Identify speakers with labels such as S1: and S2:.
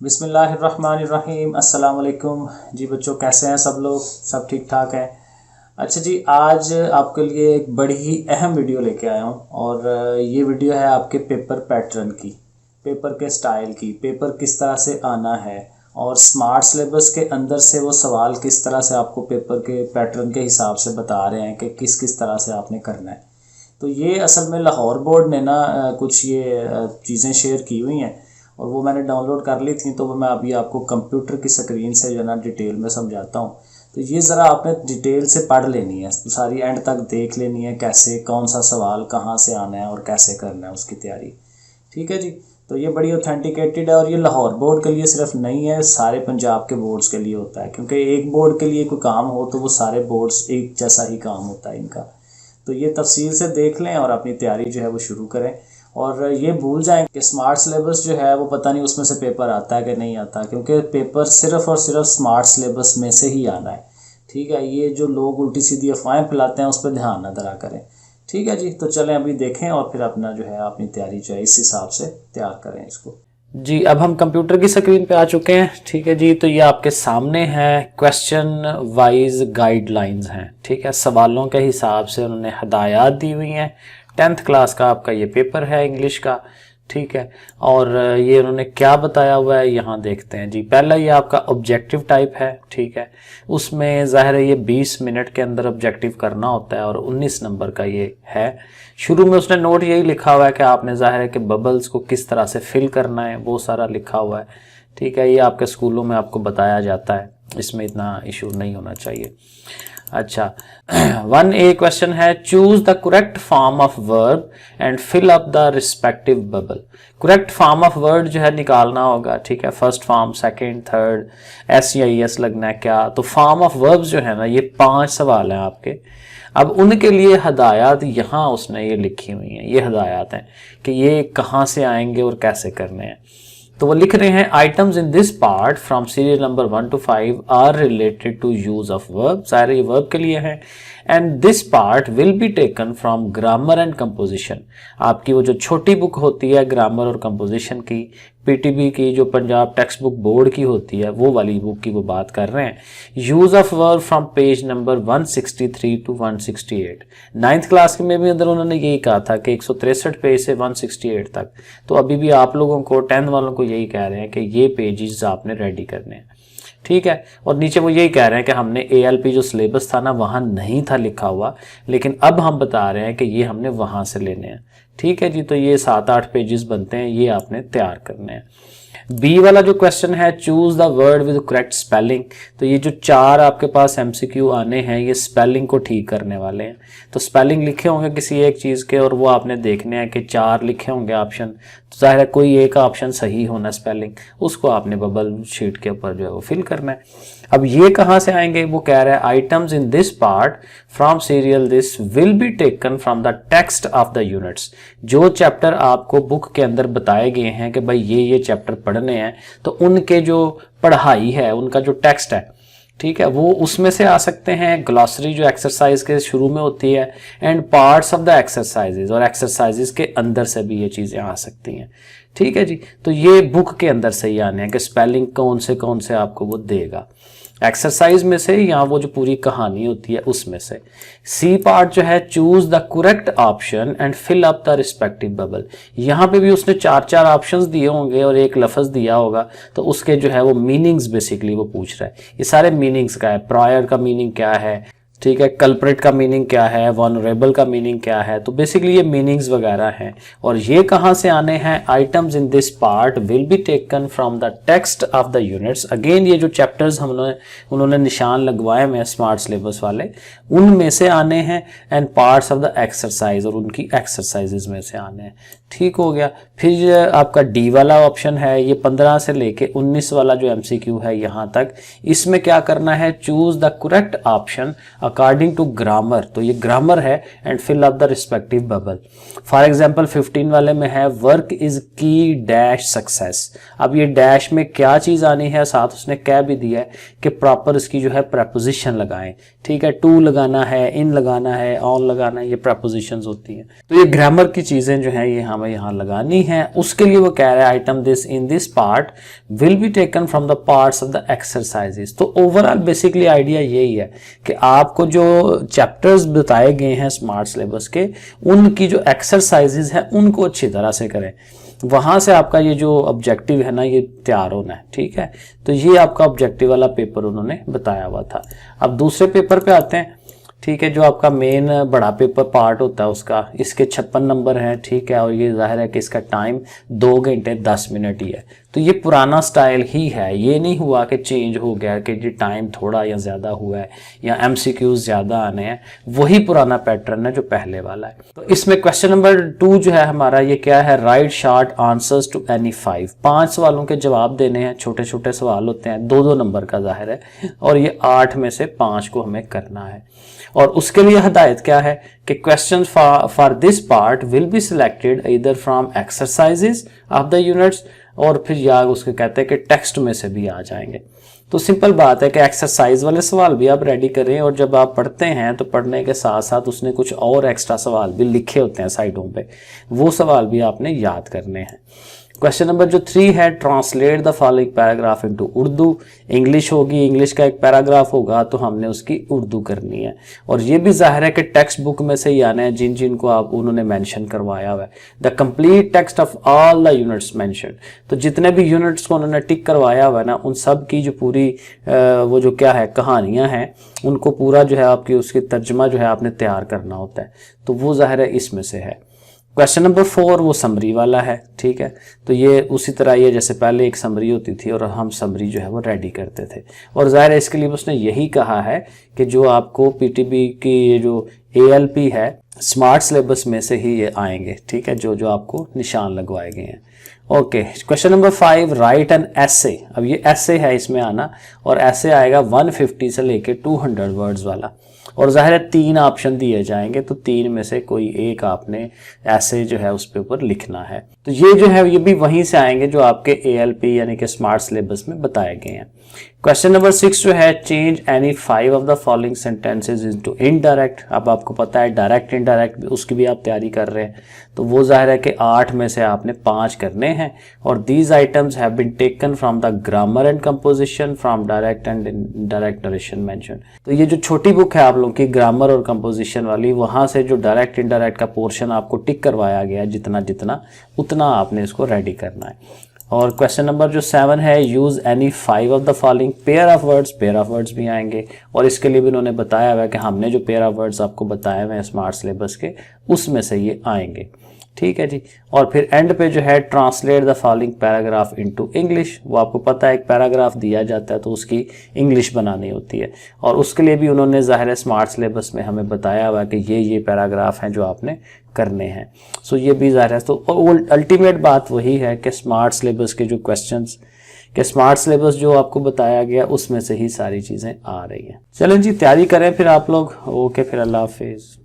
S1: बिस्मिल्लाहिर्रहमानिर्रहीम। अस्सलाम वालेकुम जी बच्चों, कैसे हैं सब लोग? सब ठीक ठाक हैं? अच्छा जी, आज आपके लिए एक बड़ी ही अहम वीडियो लेके आया हूँ और ये वीडियो है आपके पेपर पैटर्न की, पेपर के स्टाइल की, पेपर किस तरह से आना है और स्मार्ट सिलेबस के अंदर से वो सवाल किस तरह से आपको पेपर के पैटर्न के हिसाब से बता रहे हैं कि किस किस तरह से आपने करना है। तो ये असल में लाहौर बोर्ड ने ना कुछ ये चीज़ें शेयर की हुई हैं और वो मैंने डाउनलोड कर ली थी, तो वो मैं अभी आपको कंप्यूटर की स्क्रीन से जो है ना डिटेल में समझाता हूँ। तो ये ज़रा आपने डिटेल से पढ़ लेनी है, तो सारी एंड तक देख लेनी है कैसे कौन सा सवाल कहाँ से आना है और कैसे करना है उसकी तैयारी। ठीक है जी। तो ये बड़ी ऑथेंटिकेटेड है और ये लाहौर बोर्ड के लिए सिर्फ नहीं है, सारे पंजाब के बोर्ड्स के लिए होता है, क्योंकि एक बोर्ड के लिए कोई काम हो तो वो सारे बोर्ड्स एक जैसा ही काम होता है इनका। तो ये तफसील से देख लें और अपनी तैयारी जो है वो शुरू करें। और ये भूल जाएं कि स्मार्ट सिलेबस जो है वो पता नहीं उसमें से पेपर आता है कि नहीं आता, क्योंकि पेपर सिर्फ और सिर्फ स्मार्ट सिलेबस में से ही आना है। ठीक है, ये जो लोग उल्टी सीधी अफवाहें फैलाते हैं उस पर ध्यान न धरा करें। ठीक है जी, तो चलें अभी देखें और फिर अपना जो है अपनी तैयारी जो है इस हिसाब से तैयार करें इसको।
S2: जी, अब हम कंप्यूटर की स्क्रीन पे आ चुके हैं। ठीक है जी, तो ये आपके सामने है क्वेश्चन वाइज गाइडलाइंस हैं। ठीक है, सवालों के हिसाब से उन्होंने हदायत दी हुई हैं। 10th क्लास का आपका ये पेपर है इंग्लिश का। ठीक है, और ये उन्होंने क्या बताया हुआ है यहाँ देखते हैं जी। पहला ये आपका ऑब्जेक्टिव टाइप है। ठीक है, उसमें ज़ाहिर है ये 20 मिनट के अंदर ऑब्जेक्टिव करना होता है और 19 नंबर का ये है। शुरू में उसने नोट यही लिखा हुआ है कि आपने ज़ाहिर है कि बबल्स को किस तरह से फिल करना है, वो सारा लिखा हुआ है। ठीक है, ये आपके स्कूलों में आपको बताया जाता है, इसमें इतना इशू नहीं होना चाहिए। अच्छा, 1A क्वेश्चन है, choose the correct form of verb and fill up the respective bubble. Correct form of word जो है निकालना होगा। ठीक है, first form, second, third, s या एस लगना है क्या। तो फॉर्म ऑफ वर्ब्स जो है ना, ये 5 सवाल हैं आपके। अब उनके लिए हदायत यहाँ उसने ये लिखी हुई हैं, ये हदायत हैं कि ये कहाँ से आएंगे और कैसे करने हैं। तो वो लिख रहे हैं, items in this part from serial number 1 to 5 are related to use of verb. सारे वर्ब के लिए हैं। And this part will be taken from grammar and composition. आपकी वो जो छोटी बुक होती है ग्रामर और कंपोजिशन की, पीटीबी की, जो पंजाब टेक्स्ट बुक बोर्ड की होती है, वो वाली बुक की वो बात कर रहे हैं। Use of verb from page number 163 to 168। 9th class में भी अंदर उन्होंने यही कहा था कि 163 पेज से 168 तक। तो अभी भी आप लोगों को 10th वालों को यही कह रहे हैं कि ये पेजेस आपने रेडी करने हैं। ठीक है, और नीचे वो यही कह रहे हैं कि हमने ALP जो सिलेबस था ना वहाँ नहीं था लिखा हुआ, लेकिन अब हम बता रहे हैं कि ये हमने वहाँ से लेने हैं। ठीक है जी, तो ये 7-8 पेजेस बनते हैं, ये आपने तैयार करने हैं। बी वाला जो क्वेश्चन है, choose the word with correct spelling. तो ये जो 4 आपके पास MCQ आने हैं, ये स्पेलिंग को ठीक करने वाले हैं। तो स्पेलिंग लिखे होंगे किसी एक चीज़ के और वो आपने देखने हैं कि 4 लिखे होंगे ऑप्शन, तो जाहिर है कोई एक ऑप्शन सही होना स्पेलिंग, उसको आपने बबल शीट के ऊपर जो है वो फिल करना है। अब ये कहाँ से आएंगे, वो कह रहा है items in this part from serial this will be taken from the text of the units. जो चैप्टर आपको बुक के अंदर बताए गए हैं कि भाई ये चैप्टर पढ़ने हैं, तो उनके जो पढ़ाई है, उनका जो टेक्स्ट है, ठीक है, वो उसमें से आ सकते हैं। ग्लॉसरी जो एक्सरसाइज के शुरू में होती है, and parts of the exercises, और एक्सरसाइजेज के अंदर से भी ये चीज़ें आ सकती हैं। ठीक है जी, तो ये बुक के अंदर से ही आने हैं कि स्पेलिंग कौन से आपको वो देगा, एक्सरसाइज में से या वो जो पूरी कहानी होती है उसमें से। सी पार्ट जो है, choose the correct option and fill up the respective bubble. यहाँ पे भी उसने 4 ऑप्शंस दिए होंगे और एक लफ्ज दिया होगा, तो उसके जो है वो मीनिंग्स बेसिकली वो पूछ रहा है। ये सारे मीनिंग्स का है, प्रायर का मीनिंग क्या है, ठीक है, कल्प्रिट का मीनिंग क्या है, वनरेबल का मीनिंग क्या है। तो बेसिकली ये मीनिंग्स वगैरह हैं। और ये कहाँ से आने हैं, items in this part will be taken from the text of the units. Again ये जो चैप्टर्स उन्होंने निशान लगवाए हुए हैं स्मार्ट सिलेबस वाले, उनमें से आने हैं, and parts of the exercise, और उनकी एक्सरसाइजेज में से आने हैं। ठीक हो गया। फिर आपका डी वाला ऑप्शन है, ये 15 से लेके 19 वाला जो MCQ है यहाँ तक, इसमें क्या करना है, choose the correct option according to grammar, तो ये ग्रामर है, and fill up the respective bubble. For example 15 वाले में है work is key dash success. अब ये डैश में क्या चीज आनी है, साथ उसने कह भी दिया है कि प्रॉपर इसकी जो है प्रपोजिशन लगाएं, ठीक है, टू लगाना है, इन लगाना है, ऑन लगाना है, ये प्रपोजिशंस होती हैं। तो ये ग्रामर की चीजें जो है ये हमें यहाँ लगानी है। उसके लिए वो कह रहा है item this in this part will be taken from the parts of the exercises. तो ओवरऑल बेसिकली आइडिया यही है कि आपको जो चैप्टर्स बताए गए हैं स्मार्ट सिलेबस के, उनकी जो एक्सरसाइजेस है उनको अच्छी तरह से करें, वहां से आपका ये जो ऑब्जेक्टिव है ना ये तैयार होना है, ठीक है। तो ये आपका ऑब्जेक्टिव वाला पेपर उन्होंने बताया हुआ था। अब दूसरे पेपर पे आते हैं, ठीक है, जो आपका मेन बड़ा पेपर पार्ट होता है उसका, इसके 56 नंबर हैं, ठीक है, और ये जाहिर है कि इसका टाइम 2 घंटे 10 मिनट ही है। तो ये पुराना स्टाइल ही है, ये नहीं हुआ कि चेंज हो गया कि जी टाइम थोड़ा या ज़्यादा हुआ है या MCQs ज़्यादा आने हैं, वही पुराना पैटर्न है जो पहले वाला है। तो इसमें क्वेश्चन नंबर 2 जो है हमारा, ये क्या है, write short answers to any 5 सवालों के जवाब देने हैं। छोटे छोटे सवाल होते हैं, 2-2 नंबर का जाहिर है, और ये 8 में से 5 को हमें करना है। और उसके लिए हदायत क्या है कि question for this part will be selected either from exercises of the units, और फिर या उसके कहते हैं कि टेक्स्ट में से भी आ जाएंगे। तो सिंपल बात है कि एक्सरसाइज वाले सवाल भी आप रेडी करें, और जब आप पढ़ते हैं तो पढ़ने के साथ साथ उसने कुछ और एक्स्ट्रा सवाल भी लिखे होते हैं साइडों पे, वो सवाल भी आपने याद करने हैं। क्वेश्चन नंबर जो 3 है, translate the following paragraph into Urdu. English होगी, इंग्लिश का एक पैराग्राफ होगा तो हमने उसकी उर्दू करनी है, और ये भी जाहिर है कि टेक्स्ट बुक में से ही आना है जिन जिन को आप उन्होंने मेंशन करवाया हुआ है। The complete text of all the units mention, तो जितने भी यूनिट्स को उन्होंने टिक करवाया हुआ है ना, उन सब की जो पूरी वो जो क्या है कहानियाँ हैं, उनको पूरा जो है आपकी उसकी तर्जमा जो है आपने तैयार करना होता है, तो वो जाहिर है इसमें से है। क्वेश्चन नंबर 4 वो समरी वाला है, ठीक है। तो ये उसी तरह ये जैसे पहले एक समरी होती थी और हम समरी जो है वो रेडी करते थे, और जाहिर है इसके लिए उसने यही कहा है कि जो आपको PTB की ये जो ALP है स्मार्ट सिलेबस में से ही ये आएंगे, ठीक है, जो जो आपको निशान लगवाए गए हैं। Okay, question number 5, write an essay. अब ये ऐसे है इसमें आना, और ऐसे आएगा 150 से लेके 200 वर्ड्स वाला, और जाहिर है 3 ऑप्शन दिए जाएंगे, तो 3 में से कोई एक आपने ऐसे जो है उस पे ऊपर लिखना है। तो ये जो है ये भी वहीं से आएंगे जो आपके ALP यानी कि स्मार्ट सिलेबस में बताए गए हैं। क्वेश्चन नंबर 6 जो है, change any 5 of the following sentences into indirect. अब आपको पता है डायरेक्ट इनडायरेक्ट उसकी भी आप तैयारी कर रहे हैं, तो वो जाहिर है कि 8 में से आपने 5 करने हैं। और these items have been taken from the grammar and composition from direct and indirect narration mention. तो ये जो छोटी बुक है आप लोगों की ग्रामर और कंपोजिशन वाली, वहां से जो डायरेक्ट इनडायरेक्ट का पोर्शन आपको टिक करवाया गया, जितना जितना उतना आपने इसको रेडी करना है। और क्वेश्चन नंबर जो 7 है, use any 5 of the following pair of words भी आएंगे, और इसके लिए भी उन्होंने बताया हुआ है कि हमने जो पेयर ऑफ वर्ड्स आपको बताए हुए हैं स्मार्ट सिलेबस के, उसमें से ये आएंगे, ठीक है जी। और फिर एंड पे जो है, translate the following paragraph into English. वो आपको पता है एक पैराग्राफ दिया जाता है तो उसकी इंग्लिश बनानी होती है, और उसके लिए भी उन्होंने जाहिर है स्मार्ट सिलेबस में हमें बताया हुआ है कि ये पैराग्राफ हैं जो आपने करने हैं। सो ये भी जाहिर है। तो अल्टीमेट बात वही है कि स्मार्ट सिलेबस के जो क्वेश्चंस कि स्मार्ट सिलेबस जो आपको बताया गया उसमें से ही सारी चीज़ें आ रही हैं। चलें जी, तैयारी करें फिर आप लोग। ओके, फिर अल्लाह हाफिज़।